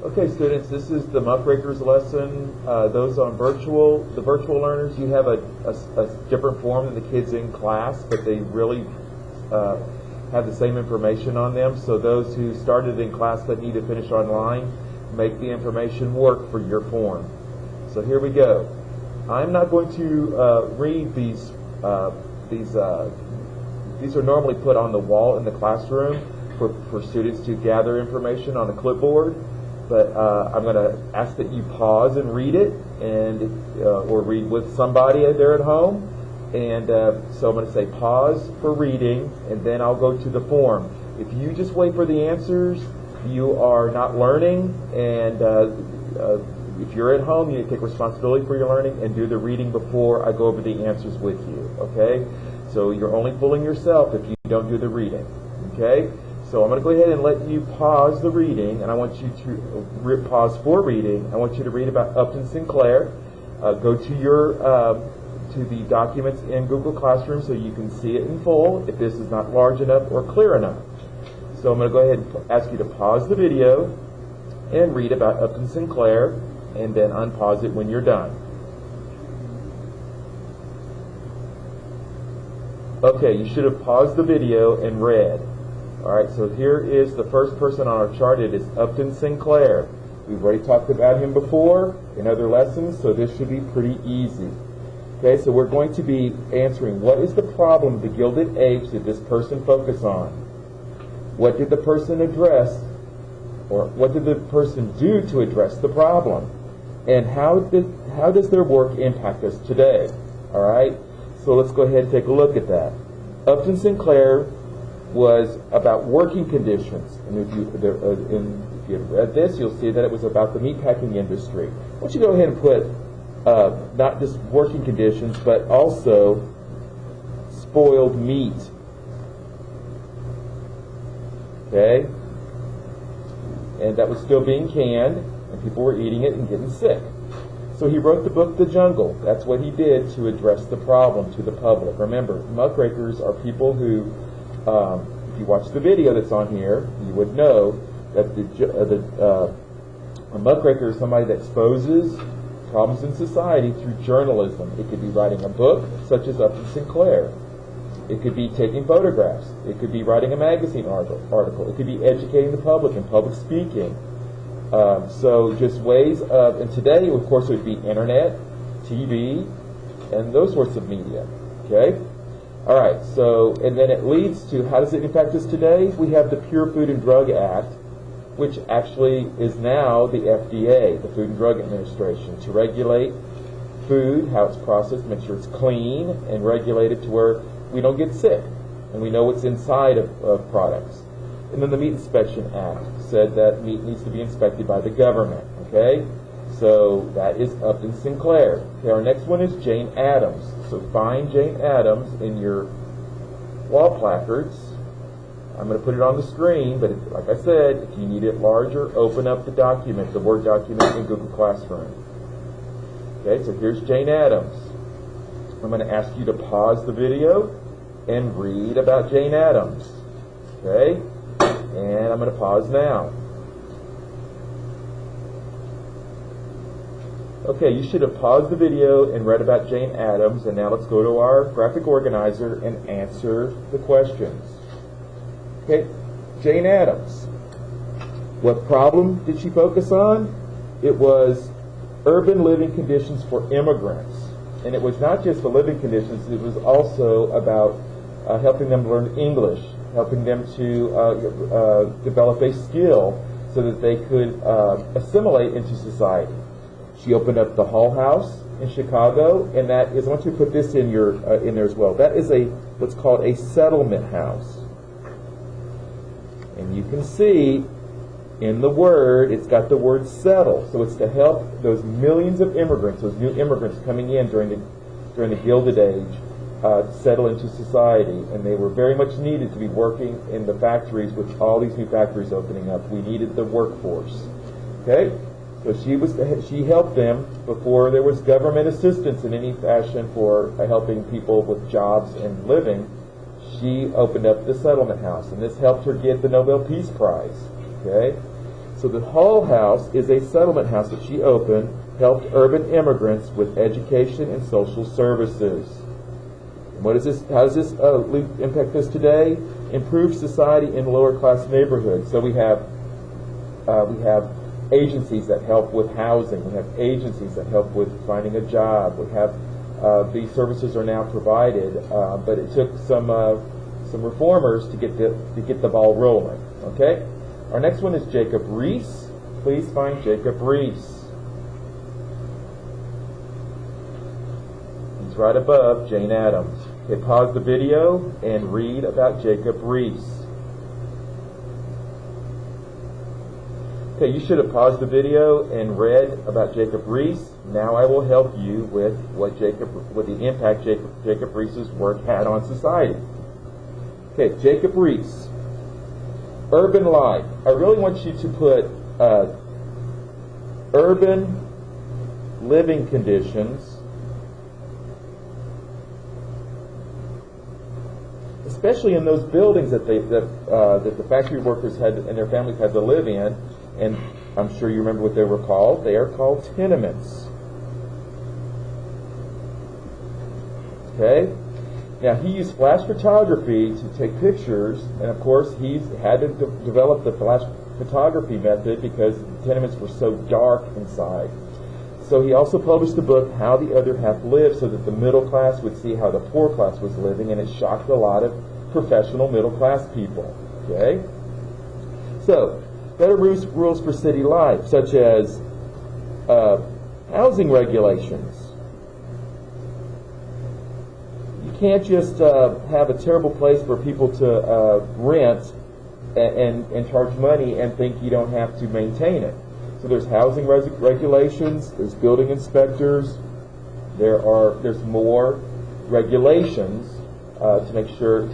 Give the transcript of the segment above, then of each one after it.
Okay, students, this is the Muckrakers lesson. Those on the virtual learners, you have a different form than the kids in class, but they really have the same information on them. So those who started in class but need to finish online, make the information work for your form. So here we go. I'm not going to read these. These are normally put on the wall in the classroom for students to gather information on a clipboard. But I'm going to ask that you pause and read it, and or read with somebody there at home. And so I'm going to say pause for reading, and then I'll go to the form. If you just wait for the answers, you are not learning. And if you're at home, you take responsibility for your learning and do the reading before I go over the answers with you. Okay? So you're only fooling yourself if you don't do the reading. Okay? So I'm going to go ahead and let you pause the reading, and I want you to pause for reading. I want you to read about Upton Sinclair. Go to your to the documents in Google Classroom so you can see it in full if this is not large enough or clear enough. So I'm going to go ahead and ask you to pause the video and read about Upton Sinclair, and then unpause it when you're done. Okay, you should have paused the video and read. Alright, so here is the first person on our chart. It is Upton Sinclair. We've already talked about him before in other lessons, so this should be pretty easy. Okay, so we're going to be answering, what is the problem of the Gilded Age did this person focus on? What did the person address, or what did the person do to address the problem? And how does their work impact us today? Alright, so let's go ahead and take a look at that. Upton Sinclair was about working conditions, and if you read this, you'll see that it was about the meatpacking industry. Why don't you go ahead and put not just working conditions, but also spoiled meat. Okay, and that was still being canned, and people were eating it and getting sick. So he wrote the book The Jungle. That's what he did to address the problem to the public. Remember, muckrakers are people who, if you watch the video that's on here, you would know that a muckraker is somebody that exposes problems in society through journalism. It could be writing a book, such as Upton Sinclair. It could be taking photographs. It could be writing a magazine article. It could be educating the public and public speaking. So just ways of, and today, of course, it would be internet, TV, and those sorts of media. Okay? All right, so, and then it leads to, how does it impact us today? We have the Pure Food and Drug Act, which actually is now the FDA, the Food and Drug Administration, to regulate food, how it's processed, make sure it's clean, and regulate it to where we don't get sick, and we know what's inside of products. And then the Meat Inspection Act said that meat needs to be inspected by the government, okay? So that is Upton Sinclair. Okay, our next one is Jane Addams. So find Jane Addams in your wall placards. I'm going to put it on the screen, but like I said, if you need it larger, open up the document, the Word document in Google Classroom. Okay, so here's Jane Addams. I'm going to ask you to pause the video and read about Jane Addams. Okay, and I'm going to pause now. Okay, you should have paused the video and read about Jane Addams, and now let's go to our graphic organizer and answer the questions. Okay, Jane Addams. What problem did she focus on? It was urban living conditions for immigrants. And it was not just the living conditions, it was also about helping them learn English, helping them to develop a skill so that they could assimilate into society. She opened up the Hull House in Chicago, and that is, I want you to put this in your in there as well. That is what's called a settlement house. And you can see in the word, it's got the word settle. So it's to help those millions of immigrants, those new immigrants coming in during the Gilded Age, settle into society. And they were very much needed to be working in the factories with all these new factories opening up. We needed the workforce. Okay? So she helped them before there was government assistance in any fashion for helping people with jobs and living. She opened up the settlement house, and this helped her get the Nobel Peace Prize. Okay, So the Hull House is a settlement house that she opened, helped urban immigrants with education and social services. And what is this? How does this impact this today? Improve society in lower class neighborhoods. So we have agencies that help with housing. We have agencies that help with finding a job. We have these services are now provided, but it took some reformers to get the ball rolling. Okay. Our next one is Jacob Riis. Please find Jacob Riis. He's right above Jane Addams. Okay, pause the video and read about Jacob Riis. Okay, you should have paused the video and read about Jacob Riis. Now I will help you with what the impact Jacob Riis's work had on society. Okay, Jacob Riis. Urban life. I really want you to put urban living conditions, especially in those buildings that the factory workers had and their families had to live in. And I'm sure you remember what they were called. They are called tenements. Okay? Now, he used flash photography to take pictures, and of course, he's had to develop the flash photography method because the tenements were so dark inside. So he also published the book, How the Other Half Lived, so that the middle class would see how the poor class was living, and it shocked a lot of professional middle class people. Okay? So, better rules for city life, such as housing regulations. You can't just have a terrible place for people to rent and charge money and think you don't have to maintain it. So there's housing regulations, there's building inspectors, there's more regulations to make sure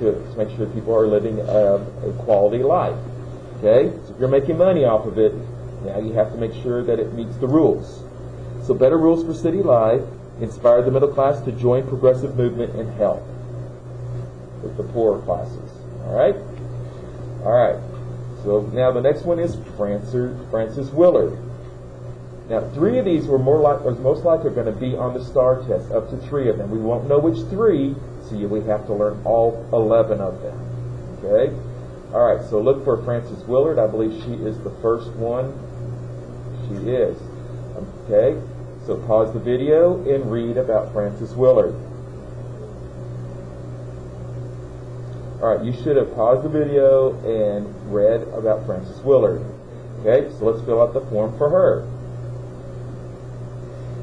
people are living a quality life. Okay, so if you're making money off of it, now you have to make sure that it meets the rules. So better rules for city life inspired the middle class to join progressive movement and help with the poorer classes. All right. So now the next one is Frances Willard. Now 3 of these were most likely going to be on the STAR test, up to 3 of them. We won't know which 3, so we have to learn all 11 of them. Okay. All right. So look for Frances Willard. I believe she is the first one. She is. Okay. So pause the video and read about Frances Willard. All right, you should have paused the video and read about Frances Willard. Okay, so let's fill out the form for her.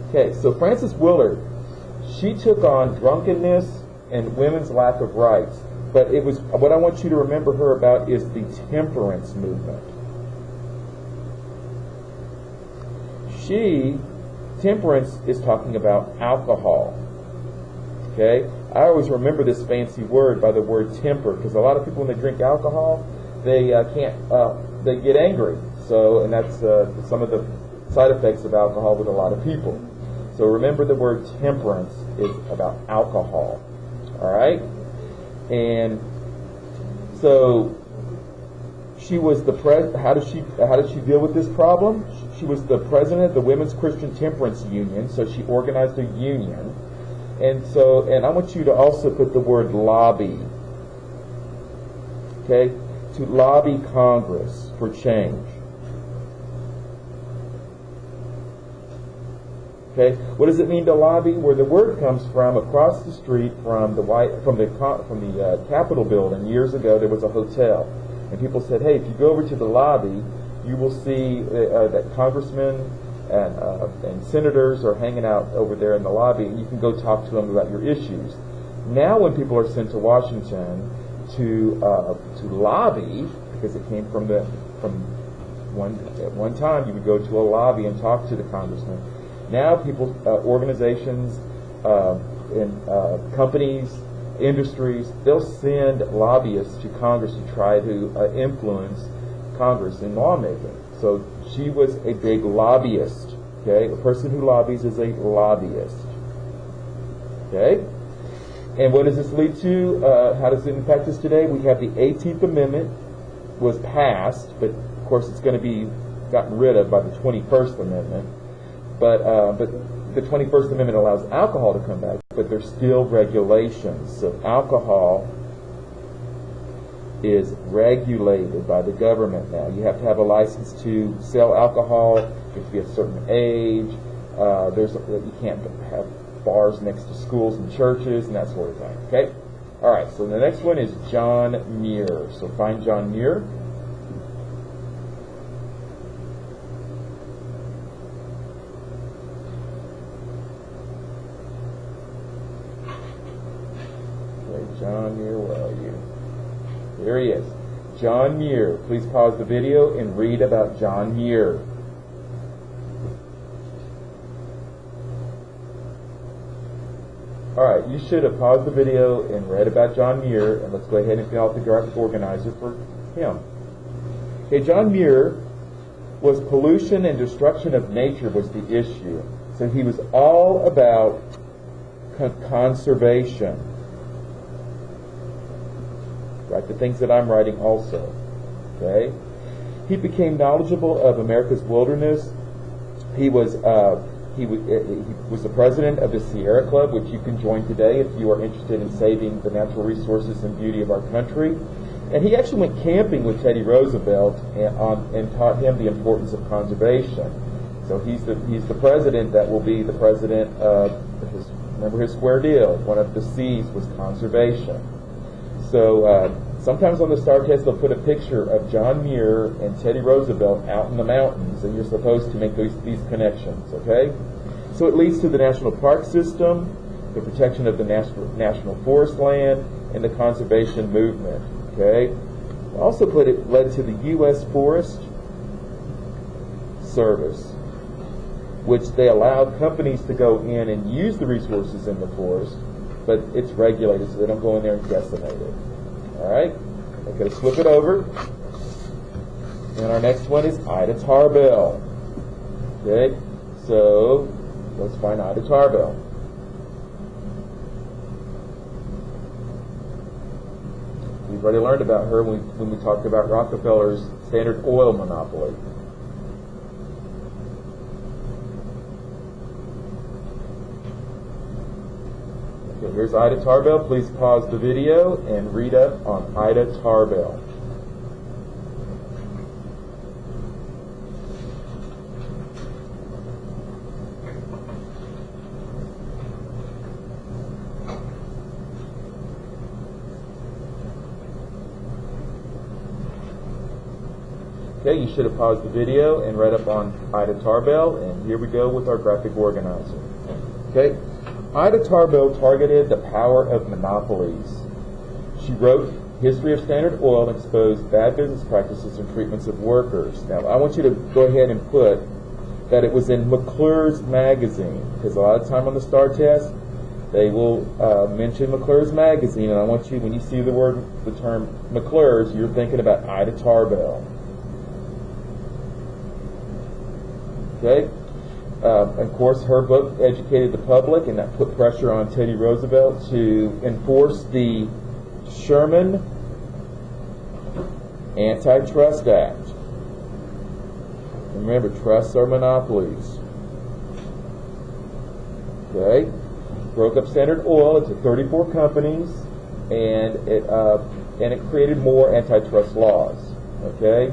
Okay, so Frances Willard, she took on drunkenness and women's lack of rights. But it was what I want you to remember her about is the temperance movement. Temperance is talking about alcohol. Okay? I always remember this fancy word by the word temper, because a lot of people when they drink alcohol, they get angry. So, and that's some of the side effects of alcohol with a lot of people. So remember the word temperance is about alcohol. All right? And so she was how did she deal with this problem? She was the president of the Women's Christian Temperance Union, so she organized a union. And I want you to also put the word lobby. Okay? To lobby Congress for change. Okay? What does it mean to lobby? Where the word comes from, across the street from the Capitol building years ago, there was a hotel. And people said, hey, if you go over to the lobby, you will see that congressmen and senators are hanging out over there in the lobby, and you can go talk to them about your issues. Now when people are sent to Washington to lobby, because it came at one time you would go to a lobby and talk to the congressman. Now people, organizations, and companies, industries, they'll send lobbyists to Congress to try to influence Congress in lawmaking. So she was a big lobbyist. Okay, a person who lobbies is a lobbyist. Okay, and what does this lead to? How does it impact us today? We have the 18th Amendment was passed, but of course it's going to be gotten rid of by the 21st Amendment. But the 21st Amendment allows alcohol to come back, but there's still regulations. So alcohol is regulated by the government now. You have to have a license to sell alcohol. You have to be a certain age. You can't have bars next to schools and churches and that sort of thing. Okay? All right, so the next one is John Muir. So find John Muir. Okay, John Muir, where are you? There he is. John Muir. Please pause the video and read about John Muir. All right, you should have paused the video and read about John Muir, and let's go ahead and fill out the graphic organizer for him. Okay, John Muir was pollution and destruction of nature was the issue. So he was all about conservation. Right, the things that I'm writing also. Okay, he became knowledgeable of America's wilderness. He was the president of the Sierra Club, which you can join today if you are interested in saving the natural resources and beauty of our country. And he actually went camping with Teddy Roosevelt and taught him the importance of conservation. So he's the president that will be the president of remember his square deal. One of the C's was conservation. So sometimes on the STAR test they'll put a picture of John Muir and Teddy Roosevelt out in the mountains, and you're supposed to make these connections, okay? So it leads to the national park system, the protection of the national forest land, and the conservation movement, okay? Also led to the U.S. Forest Service, which they allowed companies to go in and use the resources in the forest, but it's regulated, so they don't go in there and decimate it. All right? Okay, flip it over. And our next one is Ida Tarbell. Okay, so let's find Ida Tarbell. We've already learned about her when we talked about Rockefeller's Standard Oil monopoly. Okay, here's Ida Tarbell. Please pause the video and read up on Ida Tarbell. Okay, you should have paused the video and read up on Ida Tarbell, and here we go with our graphic organizer. Okay, Ida Tarbell targeted the power of monopolies. She wrote History of Standard Oil and exposed bad business practices and treatments of workers. Now, I want you to go ahead and put that it was in McClure's magazine, because a lot of time on the STAR test, they will mention McClure's magazine, and I want you, when you see the term McClure's, you're thinking about Ida Tarbell. Okay? Of course, her book educated the public, and that put pressure on Teddy Roosevelt to enforce the Sherman Antitrust Act. And remember, trusts are monopolies. Okay? Broke up Standard Oil into 34 companies, and it created more antitrust laws. Okay?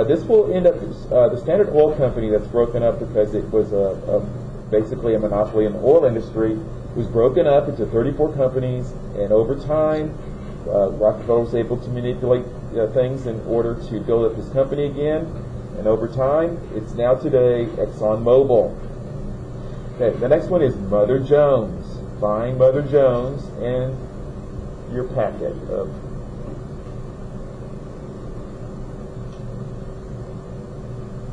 This will end up, the Standard Oil Company that's broken up because it was basically a monopoly in the oil industry, was broken up into 34 companies, and over time, Rockefeller was able to manipulate things in order to build up his company again, and over time, it's now today ExxonMobil. Okay, the next one is Mother Jones. Find Mother Jones in your packet of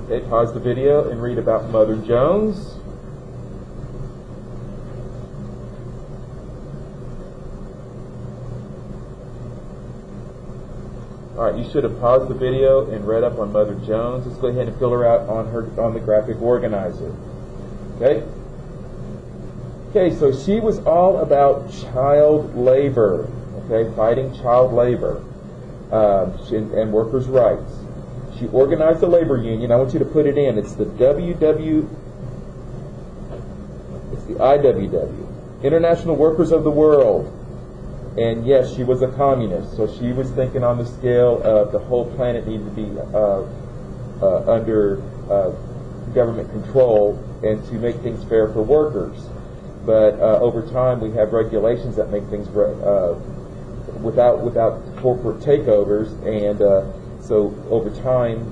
Okay, pause the video and read about Mother Jones. Alright, you should have paused the video and read up on Mother Jones. Let's go ahead and fill her out on the graphic organizer. Okay? Okay, so she was all about child labor, okay, fighting child labor and workers' rights. She organized a labor union. I want you to put it in. It's the IWW, International Workers of the World. And yes, she was a communist, so she was thinking on the scale of the whole planet needed to be under government control and to make things fair for workers. But over time, we have regulations that make things without corporate takeovers, and so over time,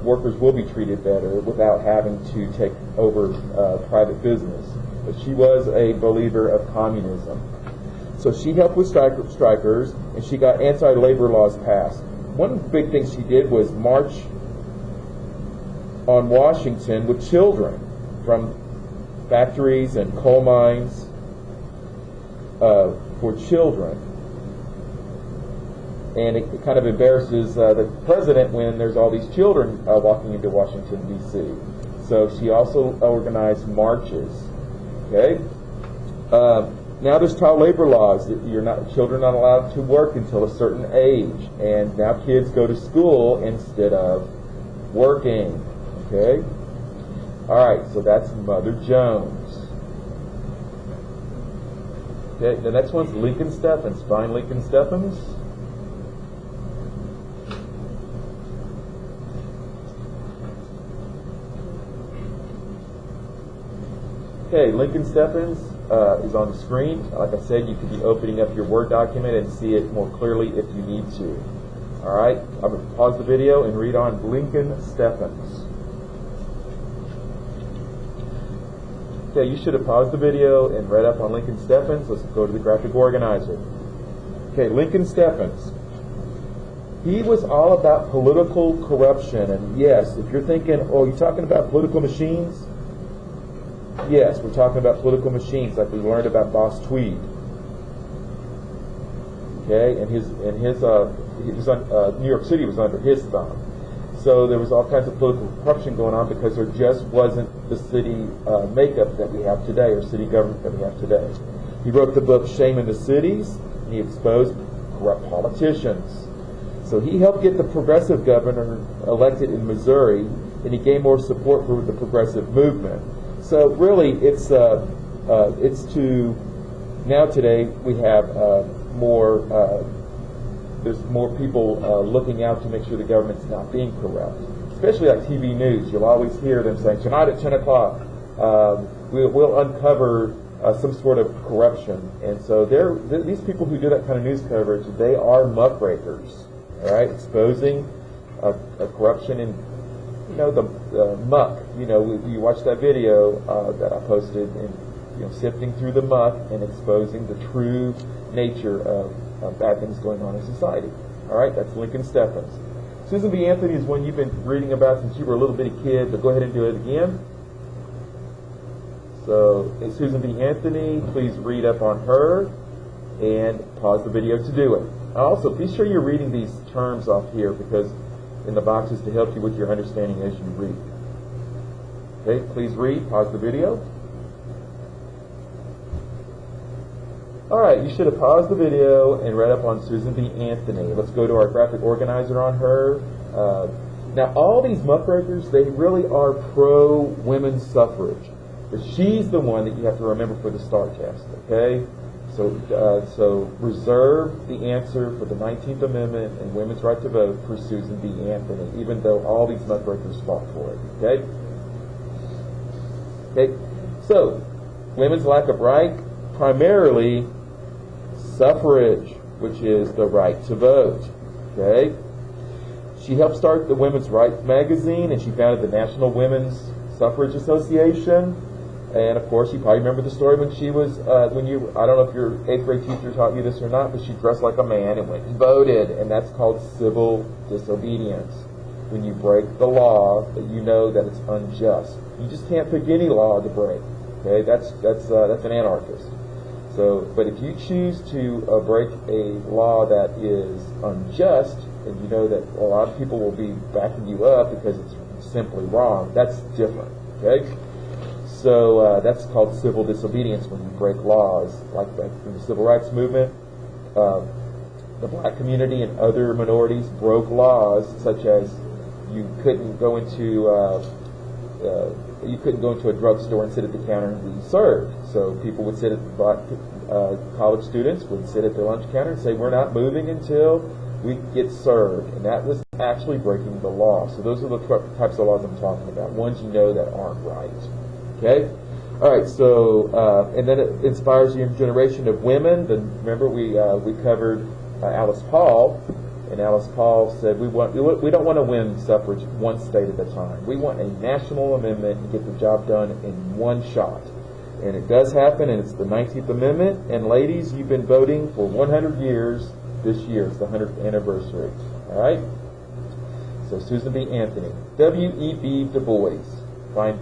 workers will be treated better without having to take over private business. But she was a believer of communism. So she helped with strikers, and she got anti-labor laws passed. One of the big things she did was march on Washington with children from factories and coal mines for children. And it kind of embarrasses the president when there's all these children walking into Washington, D.C. So she also organized marches. Okay? Now there's child labor laws. Children are not allowed to work until a certain age, and now kids go to school instead of working. Okay? All right, so that's Mother Jones. Okay, the next one's Lincoln Steffens. Find Lincoln Steffens. Okay, Lincoln Steffens is on the screen. Like I said, you could be opening up your Word document and see it more clearly if you need to. All right, I'm going to pause the video and read on Lincoln Steffens. Okay, you should have paused the video and read up on Lincoln Steffens. Let's go to the graphic organizer. Okay, Lincoln Steffens. He was all about political corruption. And yes, if you're thinking, oh, you're talking about political machines? Yes, we're talking about political machines like we learned about Boss Tweed. Okay, and New York City was under his thumb. So there was all kinds of political corruption going on because there just wasn't the city makeup that we have today, or city government that we have today. He wrote the book Shame in the Cities, and he exposed corrupt politicians. So he helped get the progressive governor elected in Missouri, and he gained more support for the progressive movement. So really, it's to now today we have there's more people looking out to make sure the government's not being corrupt, especially like TV news. You'll always hear them saying, tonight at 10 o'clock, we'll uncover some sort of corruption. And so these people who do that kind of news coverage, they are muckrakers, all right, exposing a corruption in the muck. You watch that video that I posted, and sifting through the muck and exposing the true nature of bad things going on in society. All right, that's Lincoln Steffens. Susan B. Anthony is one you've been reading about since you were a little bitty kid, but go ahead and do it again. So, Susan B. Anthony, please read up on her and pause the video to do it. Also, be sure you're reading these terms off here because in the boxes to help you with your understanding as you read. Okay, please read, pause the video. Alright, you should have paused the video and read up on Susan B. Anthony. Let's go to our graphic organizer on her. Now, all these muckrakers, they really are pro-women's suffrage. But she's the one that you have to remember for the STAR test, okay? So reserve the answer for the 19th Amendment and women's right to vote for Susan B. Anthony, even though all these muckrakers fought for it, okay? Okay, so women's lack of right, primarily suffrage, which is the right to vote, okay? She helped start the Women's Rights magazine, and she founded the National Women's Suffrage Association. And of course, you probably remember the story when she was, I don't know if your 8th grade teacher taught you this or not, but she dressed like a man and went and voted, and that's called civil disobedience. When you break the law, that you know that it's unjust. You just can't pick any law to break. Okay, that's an anarchist. So, but if you choose to break a law that is unjust, and you know that a lot of people will be backing you up because it's simply wrong, that's different. Okay. So that's called civil disobedience when you break laws, like in the civil rights movement. The black community and other minorities broke laws such as you couldn't go into a drugstore and sit at the counter and be served. So people would sit at college students would sit at the lunch counter and say, "We're not moving until we get served," and that was actually breaking the law. So those are the types of laws I'm talking about. Ones you know that aren't right. Okay. All right. So and then it inspires a generation of women. Then remember we covered Alice Paul. And Alice Paul said, we don't want to win suffrage one state at a time. We want a national amendment and get the job done in one shot. And it does happen, and it's the 19th Amendment. And ladies, you've been voting for 100 years this year. It's the 100th anniversary. All right? So Susan B. Anthony. W.E.B. Du Bois. Find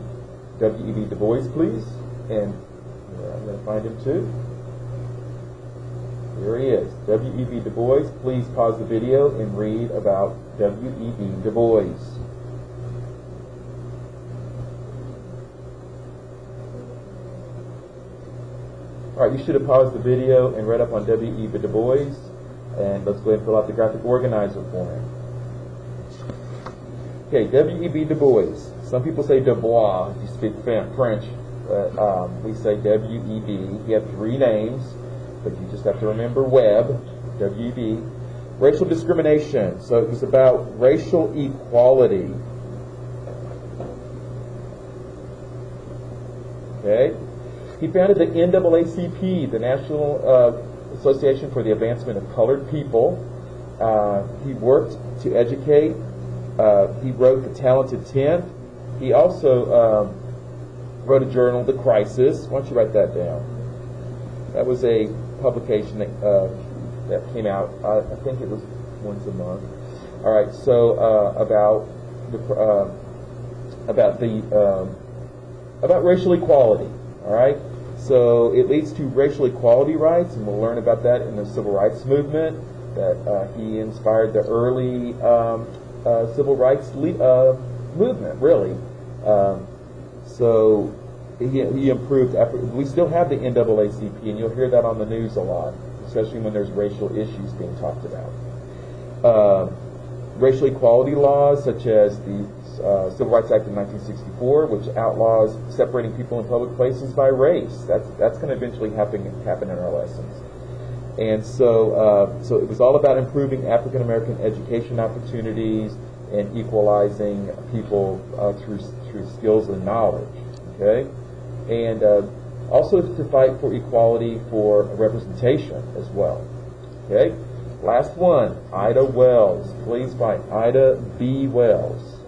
W.E.B. Du Bois, please. And I'm going to find him too. Here he is, W.E.B. Du Bois. Please pause the video and read about W.E.B. Du Bois. All right, you should have paused the video and read up on W.E.B. Du Bois. And let's go ahead and fill out the graphic organizer for him. Okay, W.E.B. Du Bois. Some people say Du Bois if you speak French, but we say W.E.B. He had 3 names. But you just have to remember Webb, W.E.B. Racial discrimination. So it was about racial equality. Okay? He founded the NAACP, the National Association for the Advancement of Colored People. He worked to educate. He wrote The Talented Tenth. He also wrote a journal, The Crisis. Why don't you write that down? That was a publication that came out. I think it was once a month. All right. So about racial equality. All right. So it leads to racial equality rights, and we'll learn about that in the civil rights movement. That he inspired the early civil rights movement, really. So. He improved. We still have the NAACP, and you'll hear that on the news a lot, especially when there's racial issues being talked about. Racial equality laws, such as the Civil Rights Act of 1964, which outlaws separating people in public places by race. That's going to eventually happen in our lessons. And so it was all about improving African American education opportunities and equalizing people through skills and knowledge. Okay. And also to fight for equality for representation as well. Okay? Last one, Ida Wells. Please find Ida B. Wells.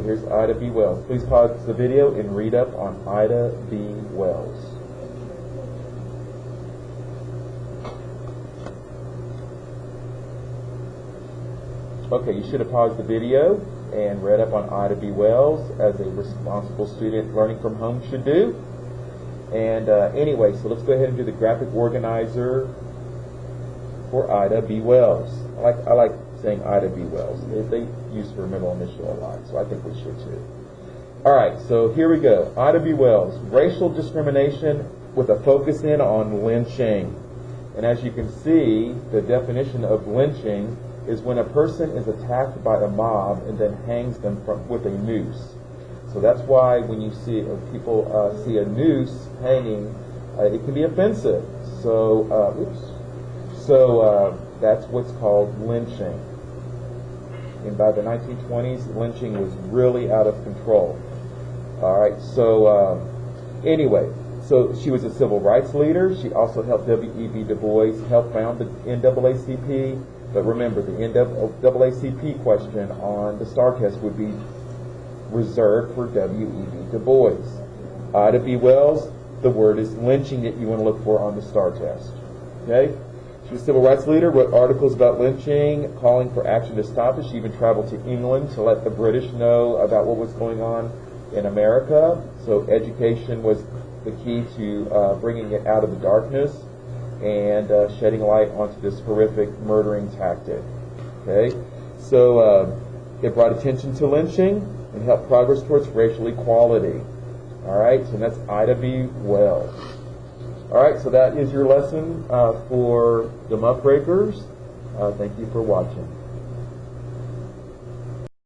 Here's Ida B. Wells. Please pause the video and read up on Ida B. Wells. Okay, you should have paused the video and read up on Ida B. Wells, as a responsible student learning from home should do. And anyway, so let's go ahead and do the graphic organizer for Ida B. Wells. I like saying Ida B. Wells. They use her middle initial a lot, so I think we should too. All right, so here we go. Ida B. Wells, racial discrimination with a focus in on lynching. And as you can see, the definition of lynching is when a person is attacked by a mob and then hangs them with a noose. So that's why when you see people see a noose hanging, it can be offensive. So, that's what's called lynching. And by the 1920s, lynching was really out of control. All right. So anyway, so she was a civil rights leader. She also helped W.E.B. Du Bois help found the NAACP. But remember, the NAACP question on the STAR test would be reserved for W.E.B. Du Bois. Ida B. Wells, the word is lynching that you want to look for on the STAR test. Okay? She was a civil rights leader, wrote articles about lynching, calling for action to stop it. She even traveled to England to let the British know about what was going on in America. So education was the key to bringing it out of the darkness and shedding light onto this horrific murdering tactic. Okay? So it brought attention to lynching and helped progress towards racial equality. All right, so that's Ida B. Wells. All right, so that is your lesson for the Muckrakers. Thank you for watching.